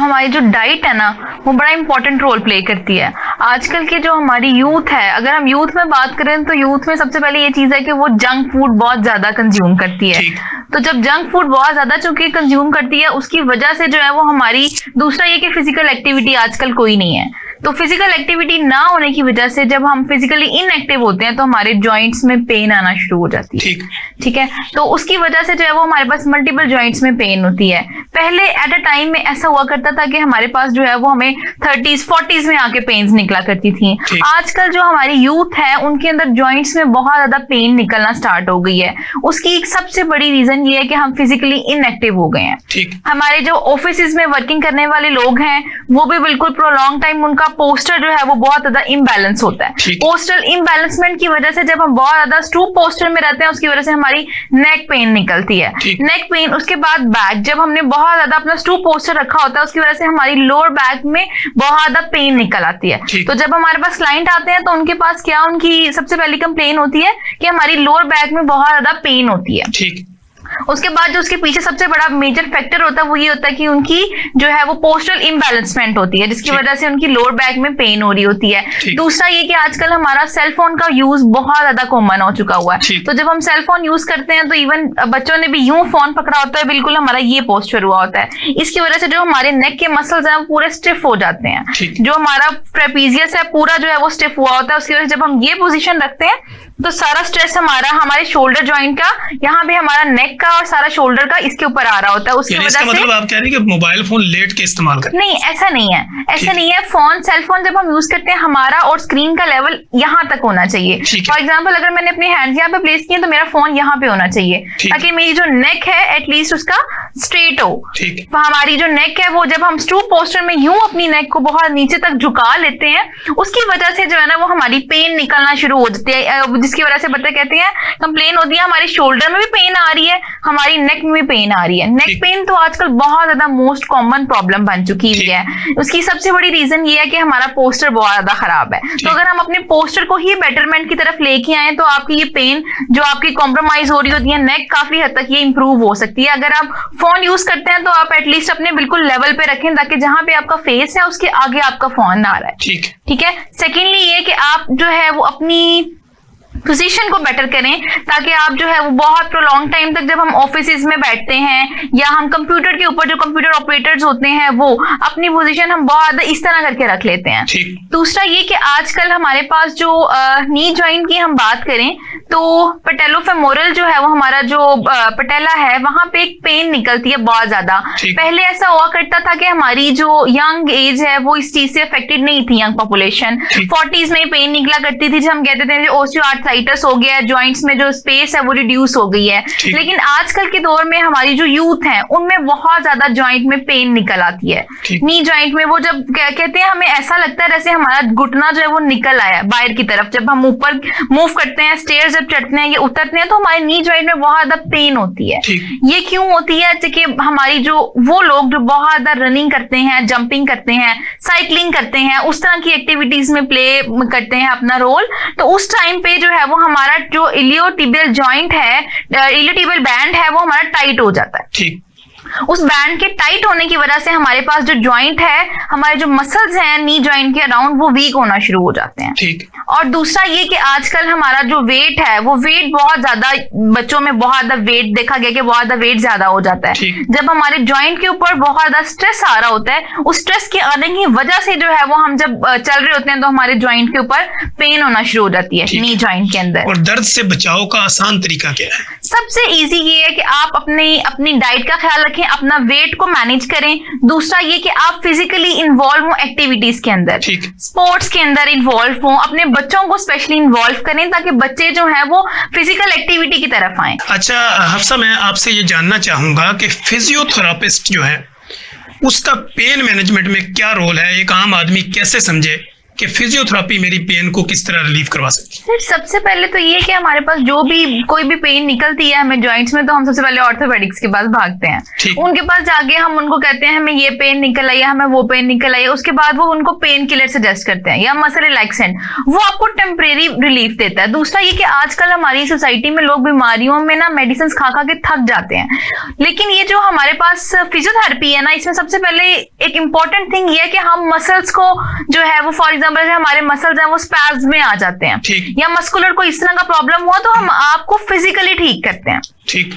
हमारी जो डाइट है ना वो बड़ा इंपॉर्टेंट रोल प्ले करती है। आजकल की जो हमारी यूथ है, अगर हम यूथ में बात करें तो यूथ में सबसे पहले ये चीज है कि वो जंक फूड बहुत ज्यादा कंज्यूम करती है। तो जब जंक फूड बहुत ज्यादा चूंकि कंज्यूम करती है, उसकी वजह से जो है वो हमारी, दूसरा ये कि फिजिकल एक्टिविटी आजकल कोई नहीं है, तो फिजिकल एक्टिविटी ना होने की वजह से जब हम फिजिकली इनएक्टिव होते हैं तो हमारे जॉइंट्स में पेन आना शुरू हो जाती है। ठीक है, तो उसकी वजह से जो है वो हमारे पास मल्टीपल जॉइंट्स में पेन होती है। पहले एट अ टाइम में ऐसा हुआ करता था कि हमारे पास जो है वो हमें 30s 40s में आके पेन्स निकला करती थी। आजकल जो हमारी यूथ है उनके अंदर जॉइंट्स में बहुत ज्यादा पेन निकलना स्टार्ट हो गई है। उसकी एक सबसे बड़ी रीजन ये है कि हम फिजिकली इनएक्टिव हो गए हैं। हमारे जो ऑफिस में वर्किंग करने वाले लोग हैं वो भी बिल्कुल प्रोलॉन्ग टाइम उनका पोस्टर जो है वो बहुत ज्यादा इम्बैलेंस होता है। पोस्टल इम्बैलेंसमेंट की वजह से जब हम बहुत ज्यादा स्टूप पोस्टर में रहते हैं उसकी वजह से हमारी नेक पेन निकलती है। नेक पेन, उसके बाद बैक, जब हमने बहुत ज्यादा अपना स्टूप पोस्टर रखा होता है उसकी वजह से हमारी लोअर बैक में बहुत ज्यादा पेन निकल आती है। तो जब हमारे पास क्लाइंट आते हैं तो उनके पास क्या, उनकी सबसे पहली कंप्लेन होती है कि हमारी लोअर बैक में बहुत ज्यादा पेन होती है। उसके बाद जो उसके पीछे सबसे बड़ा मेजर फैक्टर होता है वो ये होता है कि उनकी जो है वो पोस्टल इम्बैलेंसमेंट होती है, जिसकी वजह से उनकी लोअर बैक में पेन हो रही होती है। दूसरा ये कि आजकल हमारा सेल फोन का यूज बहुत ज्यादा कॉमन हो चुका हुआ है। तो जब हम सेल फोन यूज करते हैं तो इवन बच्चों ने भी यूं फोन पकड़ा होता है, बिल्कुल हमारा ये पोस्चर हुआ होता है। इसकी वजह से जो हमारे नेक के मसल्स हैं वो पूरे स्टिफ हो जाते हैं। जो हमारा ट्रेपीजियस है पूरा जो है वो स्टिफ हुआ होता है। उसकी वजह से जब हम ये पोजिशन रखते हैं तो सारा स्ट्रेस हमारे शोल्डर जॉइंट का, यहाँ पे हमारा नेक का और सारा शोल्डर का इसके ऊपर आ रहा होता है। उसकी वजह से मतलब आप कह रहे हैं कि मोबाइल फोन लेट के इस्तेमाल करें? नहीं, ऐसा नहीं है, ऐसा नहीं है। सेल फोन जब हम यूज करते हैं हमारा और स्क्रीन का लेवल यहाँ तक होना चाहिए। फॉर एग्जाम्पल अगर मैंने अपने हैंड्स यहाँ पे प्लेस किए तो मेरा फोन यहाँ पे होना चाहिए ताकि मेरी जो नेक है एटलीस्ट उसका स्ट्रेट हो। तो हमारी जो नेक है वो जब हम स्टूप पोस्टर में यूं अपनी नेक को बहुत नीचे तक झुका लेते हैं उसकी वजह से जो है ना वो हमारी पेन निकलना शुरू हो जाती है, जिसकी वजह से बच्चे कहते हैं, कंप्लेन होती है हमारे शोल्डर में भी पेन आ रही है, हमारी नेक में भी पेन आ रही है। नेक पेन तो आजकल बहुत ज्यादा मोस्ट कॉमन प्रॉब्लम बन चुकी है। उसकी सबसे बड़ी रीजन ये है कि हमारा पोस्टर बहुत ज्यादा खराब है। तो अगर हम अपने पोस्टर को ही बेटरमेंट की तरफ लेके आए तो आपकी ये पेन जो आपकी कॉम्प्रोमाइज हो रही होती है नेक, काफी हद तक ये इंप्रूव हो सकती है। अगर आप फोन यूज करते हैं तो आप एटलीस्ट अपने बिल्कुल लेवल पे रखें ताकि जहां पे आपका फेस है उसके आगे आपका फोन ना आ रहा है। ठीक है। सेकेंडली ये कि आप जो है वो अपनी पोजीशन को बेटर करें ताकि आप जो है वो बहुत प्रोलॉन्ग टाइम तक जब हम ऑफिस में बैठते हैं या हम कंप्यूटर के ऊपर, जो कंप्यूटर ऑपरेटर्स होते हैं वो अपनी पोजीशन हम बहुत इस तरह करके रख लेते हैं। दूसरा ये कि आजकल हमारे पास जो नी जॉइंट की हम बात करें तो पेटेलोफेमोरल जो है वो हमारा जो पटेला है वहां पे एक पेन निकलती है बहुत ज्यादा। पहले ऐसा हुआ करता था कि हमारी जो यंग एज है वो इस चीज से अफेक्टेड नहीं थी, यंग पॉपुलेशन 40s में पेन निकला करती थी, जो हम कहते थे ओस्टियोआर्थराइटिस हो गया, जॉइंट्स में जो स्पेस है वो रिड्यूस हो गई है। लेकिन आजकल के दौर में हमारी जो यूथ है उनमें बहुत ज्यादा जॉइंट में पेन निकल आती है। नी जॉइंट में वो जब कहते हैं हमें ऐसा लगता है जैसे हमारा घुटना जो है वो निकल आया बाहर की तरफ, जब हम ऊपर मूव करते हैं, स्टेयर्स जब चढ़ते हैं या उतरते हैं तो हमारे नी जॉइंट में बहुत ज्यादा पेन होती है। ये क्यों होती है? कि हमारी जो वो लोग जो बहुत ज्यादा रनिंग करते हैं, जंपिंग करते हैं, साइकिलिंग करते हैं, उस तरह की एक्टिविटीज में प्ले करते हैं अपना रोल, तो उस टाइम पे जो है वो हमारा जो इलियोटिबियल जॉइंट है, इलियोटिबियल बैंड है वो हमारा टाइट हो जाता है। उस बैंड के टाइट होने की वजह से हमारे पास जो जॉइंट है, हमारे जो मसल्स हैं नी जॉइंट के अराउंड वो वीक होना शुरू हो जाते हैं। और दूसरा ये कि आजकल हमारा जो वेट है वो वेट बहुत ज्यादा, बच्चों में बहुत ज्यादा वेट देखा गया कि बहुत ज्यादा वेट ज्यादा हो जाता है। जब हमारे जॉइंट के ऊपर बहुत ज्यादा स्ट्रेस आ रहा होता है, उस स्ट्रेस के आने की वजह से जो है वो हम जब चल रहे होते हैं तो हमारे जॉइंट के ऊपर पेन होना शुरू हो जाती है नी जॉइंट के अंदर। और दर्द से बचाव का आसान तरीका क्या है? सबसे इजी ये है कि आप अपनी डाइट का ख्याल रखें, अपना वेट को मैनेज करें। दूसरा ये कि आप फिजिकली इन्वॉल्व हो एक्टिविटीज के अंदर, स्पोर्ट्स के अंदर इन्वॉल्व हो, अपने बच्चों को स्पेशली इन्वॉल्व करें ताकि बच्चे जो हैं वो फिजिकल एक्टिविटी की तरफ आए। अच्छा हफ्सा, मैं आपसे ये जानना चाहूंगा कि फिजियोथेरापिस्ट जो है उसका पेन मैनेजमेंट में क्या रोल है? एक आम आदमी कैसे समझे कि फिजियोथेरेपी मेरी पेन को किस तरह रिलीव करवा सकती है? सबसे पहले तो ये कि हमारे पास जो भी कोई भी पेन निकलती है हमें जॉइंट्स में, तो हम सबसे पहले ऑर्थोपेडिक्स के पास भागते हैं। उनके पास जाके हम उनको कहते हैं हमें ये पेन निकल आई है, हमें वो पेन निकल आई है। उसके बाद वो उनको पेन किलर सजेस्ट करते हैं या मसल रिलैक्सेंट, वो आपको टेम्परेरी रिलीफ देता है। दूसरा ये कि आजकल हमारी सोसाइटी में लोग बीमारियों में ना मेडिसिन खा खा के थक जाते हैं, लेकिन ये जो हमारे पास फिजियोथेरेपी है ना, इसमें सबसे पहले एक इंपॉर्टेंट थिंग ये है कि हम मसल्स को जो है वो, फॉर एग्जांपल हमारे मसल्स हैं वो स्पैज्म में आ जाते हैं या मस्कुलर कोई इस तरह का प्रॉब्लम हुआ तो हम आपको फिजिकली ठीक करते हैं, ठीक,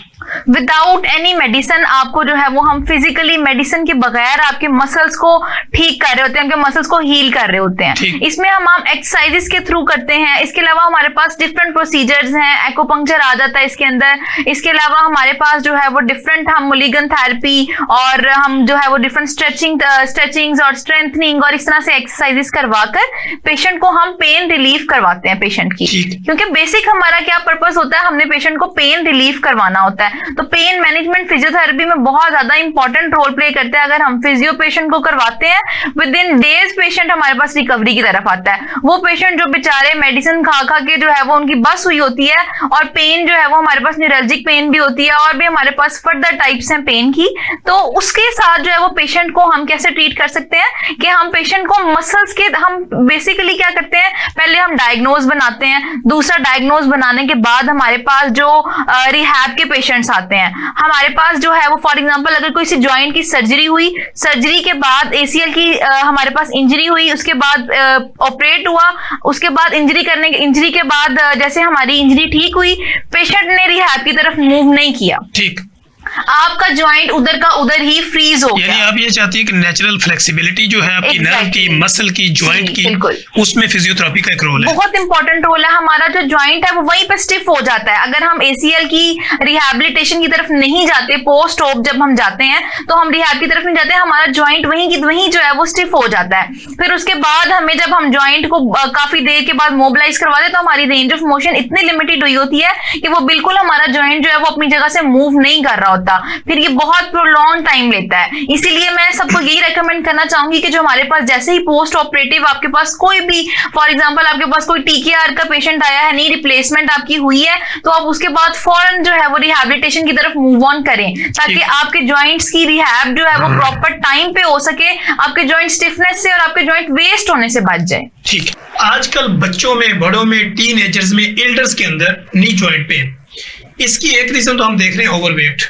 विदाउट एनी मेडिसिन। आपको जो है वो हम फिजिकली मेडिसिन के बगैर आपके मसल्स को ठीक कर रहे होते हैं, उनके मसल्स को हील कर रहे होते हैं। इसमें हम एक्सरसाइजेस के थ्रू करते हैं। इसके अलावा हमारे पास डिफरेंट प्रोसीजर्स हैं, एक्यूपंक्चर आ जाता है इसके अंदर। इसके अलावा हमारे पास जो है वो डिफरेंट, हम मुलिगन थेरेपी और हम जो है वो डिफरेंट स्ट्रेचिंग्स और स्ट्रेंथनिंग और इस तरह से एक्सरसाइजेस करवाकर पेशेंट को हम पेन रिलीफ करवाते हैं पेशेंट की, क्योंकि बेसिक हमारा क्या पर्पस होता है, हमने पेशेंट को पेन रिलीफ करवाना होता है। तो पेन मैनेजमेंट फिजियोथेरेपी में बहुत ज्यादा इंपॉर्टेंट रोल प्ले करता है। अगर हम फिजियो पेशेंट को करवाते हैं, विद इन डेज पेशेंट हमारे पास रिकवरी की तरफ आता है। वो पेशेंट जो बेचारे मेडिसिन खा खा के जो है वो उनकी बस हुई होती है, और पेन जो है वो हमारे पास न्यूरल्जिक पेन भी होती है और भी हमारे पास फर्दर टाइप्स हैं पेन की, तो उसके साथ जो है वो पेशेंट को हम कैसे ट्रीट कर सकते हैं कि हम पेशेंट को मसल्स के, हम बेसिकली क्या करते हैं, पहले हम डायग्नोज बनाते हैं। दूसरा, डायग्नोज बनाने के बाद हमारे पास जो रिहैब के पेशेंट्स आते हैं, हमारे पास जो है वो फॉर एग्जांपल अगर कोई सी जॉइंट की सर्जरी हुई, सर्जरी के बाद एसीएल की हमारे पास इंजरी हुई, उसके बाद ऑपरेट हुआ, उसके बाद इंजरी के बाद जैसे हमारी इंजरी ठीक हुई, पेशेंट ने रिहैब की तरफ मूव नहीं किया, ठीक, आपका जॉइंट उधर का उधर ही फ्रीज हो गया। यानी आप ये चाहती है कि नेचुरल फ्लेक्सिबिलिटी जो है आपकी नर्व की, मसल की, जॉइंट की, उसमें फिजियोथेरेपी का एक रोल है, बहुत इंपॉर्टेंट रोल है। हमारा जो जॉइंट है वो वहीं पे स्टिफ हो जाता है। अगर हम एसीएल की रिहैबिलिटेशन की तरफ नहीं जाते, पोस्ट ऑप जब हम जाते हैं तो हम रिहैब की तरफ नहीं जाते, हमारा जॉइंट वहीं जो है वो स्टिफ हो जाता है। फिर उसके बाद हमें जब हम जॉइंट को काफी देर के बाद मोबिलाइज करवाते तो हमारी रेंज ऑफ मोशन इतनी लिमिटेड हुई होती है कि वो बिल्कुल हमारा जॉइंट जो है वो अपनी जगह से मूव नहीं कर रहा होता, फिर ये बहुत प्रोलॉन्ग टाइम लेता है। इसीलिए मैं सबको यही रेकमेंड करना चाहूंगी कि जो हमारे पास जैसे ही पोस्ट ऑपरेटिव आपके पास कोई भी, फॉर एग्जांपल आपके पास कोई टीकेआर का पेशेंट आया है, नी रिप्लेसमेंट आपकी हुई है, तो आप उसके बाद फौरन जो है वो रिहैबिलिटेशन की तरफ मूव ऑन करें, ताकि आपके जॉइंट्स की रिहैब जो है वो प्रॉपर टाइम पे हो सके, आपके जॉइंट स्टिफनेस से और आपके जॉइंट वेस्ट होने से बच जाए। ठीक है, आजकल बच्चों में, बड़ों में, टीनेजर्स में, एल्डर्स के अंदर नी जॉइंट पेन, इसकी एक रीजन तो हम देख रहे हैं ओवरवेट,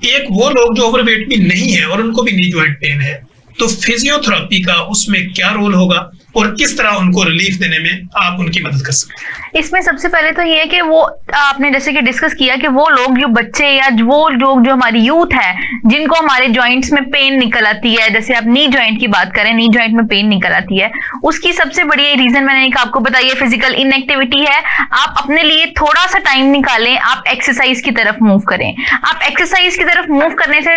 एक वो लोग जो ओवरवेट भी नहीं है और उनको भी नी जॉइंट पेन है, तो फिजियोथेरेपी का उसमें क्या रोल होगा और किस तरह उनको रिलीफ देने में आप उनकी मदद कर सकते हैं? इसमें सबसे पहले तो ये है कि वो आपने जैसे कि डिस्कस किया कि वो लोग, जो बच्चे या वो लोग जो हमारी यूथ है, जिनको हमारे जॉइंट्स में पेन निकल आती है, जैसे आप नी जॉइंट की बात करें, नी जॉइंट में पेन निकल आती है, उसकी सबसे बड़ी रीजन मैंने आपको बताई है, फिजिकल इनएक्टिविटी है। आप अपने लिए थोड़ा सा टाइम निकालें, आप एक्सरसाइज की तरफ मूव करें। आप एक्सरसाइज की तरफ मूव करने से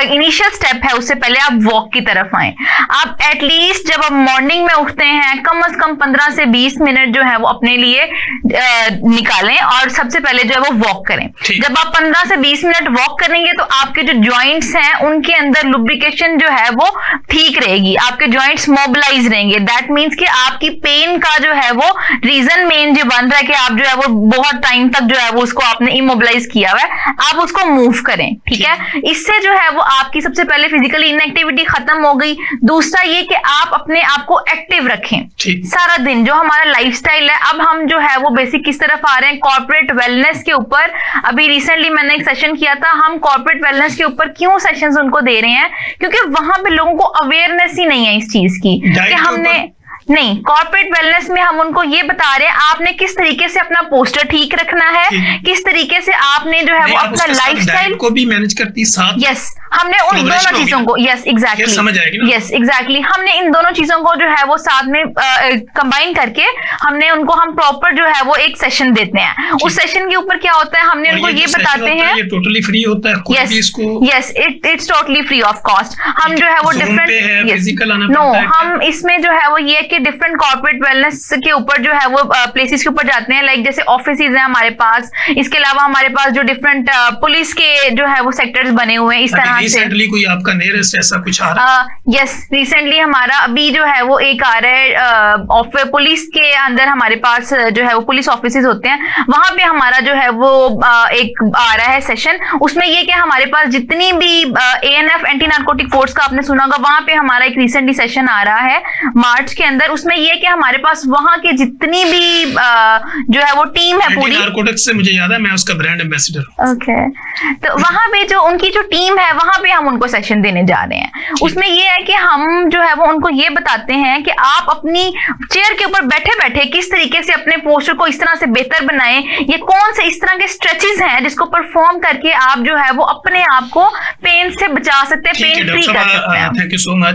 इनिशियल स्टेप है, उससे पहले आप वॉक की तरफ आए। आप एटलीस्ट जब आप मॉर्निंग में उठते हैं, कम से कम 15 से 20 मिनट जो है वो अपने लिए निकालें और सबसे पहले जो है वो वॉक करें। जब आप 15 से 20 मिनट वॉक करेंगे तो आपके जो जॉइंट्स हैं उनके अंदर लुब्रिकेशन जो है वो ठीक रहेगी, आपके जॉइंट्स मोबिलाइज रहेंगे। दैट मीन्स कि आपकी पेन का जो है वो रीजन मेन जो बन रहा है कि आप जो है वो बहुत टाइम तक जो है वो उसको आपने इमोबिलाइज किया हुआ है, आप उसको मूव करें, ठीक है। इससे जो है वो आपकी सबसे पहले फिजिकली इनएक्टिविटी खत्म हो गई। दूसरा ये कि आप अपने आप को एक्टिव रखें सारा दिन। जो हमारा लाइफस्टाइल है, अब हम जो है वो बेसिक किस तरफ आ रहे हैं, कॉर्पोरेट वेलनेस के ऊपर। अभी रिसेंटली मैंने एक सेशन किया था, हम कॉर्पोरेट वेलनेस के ऊपर क्यों सेशंस उनको दे रहे हैं, क्योंकि वहां पे लोगों को अवेयरनेस ही नहीं है इस चीज की कि हमने नहीं, कॉर्पोरेट वेलनेस में हम उनको ये बता रहे हैं आपने किस तरीके से अपना पोस्टर ठीक रखना है, किस तरीके से आपने जो है वो अपना लाइफस्टाइल को भी मैनेज करती साथ। यस, हमने उन दोनों चीजों को, यस एग्जैक्टली हमने इन दोनों चीजों को जो है वो साथ में कंबाइन करके हमने उनको, हम प्रॉपर जो है वो एक सेशन देते हैं। उस सेशन के ऊपर क्या होता है, हमने उनको ये बताते हैं, ये टोटली फ्री होता है, yes it's totally free of cost. हम जो है वो डिफरेंट हम इसमें जो है वो ये कि डिफरेंट कॉर्पोरेट वेलनेस के ऊपर जो है वो प्लेसेस के ऊपर जाते हैं, लाइक जैसे ऑफिसेज हैं हमारे पास, इसके अलावा हमारे पास जो डिफरेंट पुलिस के जो है वो सेक्टर्स बने हुए हैं, इस तरह रिसेंटली कोई आपका नियरेस्ट ऐसा कुछ आ रहा है? यस, रिसेंटली हमारा अभी जो है वो एक आ रहा है पुलिस के अंदर, हमारे पास जो है वो पुलिस ऑफिसेज होते हैं, वहां पे हमारा जो है वो एक आ रहा है सेशन। उसमें ये कि हमारे पास जितनी भी ANF एंटी नार्कोटिक फोर्स का आपने सुना होगा, वहां पे हमारा एक रिसेंटली सेशन आ रहा है मार्च के अंदर। उसमें ये कि हमारे पास वहां के जितनी भी जो है वो टीम है पूरी, नार्कोटिक्स से मुझे याद है मैं उसका ब्रांड एम्बेसडर। ओके, तो वहां पे जो उनकी जो टीम है, वहां पे हम उनको सेशन देने जा रहे हैं। उसमें ये है कि हम जो है वो उनको ये बताते हैं कि आप अपनी चेयर के ऊपर बैठे बैठे किस तरीके से अपने पोस्टर को इस तरह से बेहतर बनाएं, ये कौन से इस तरह के स्ट्रेचेस हैं जिसको परफॉर्म करके आप जो है वो अपने आप को पेन से बचा सकते हैं, पेन फ्री कर सकते हैं। Thank you so much.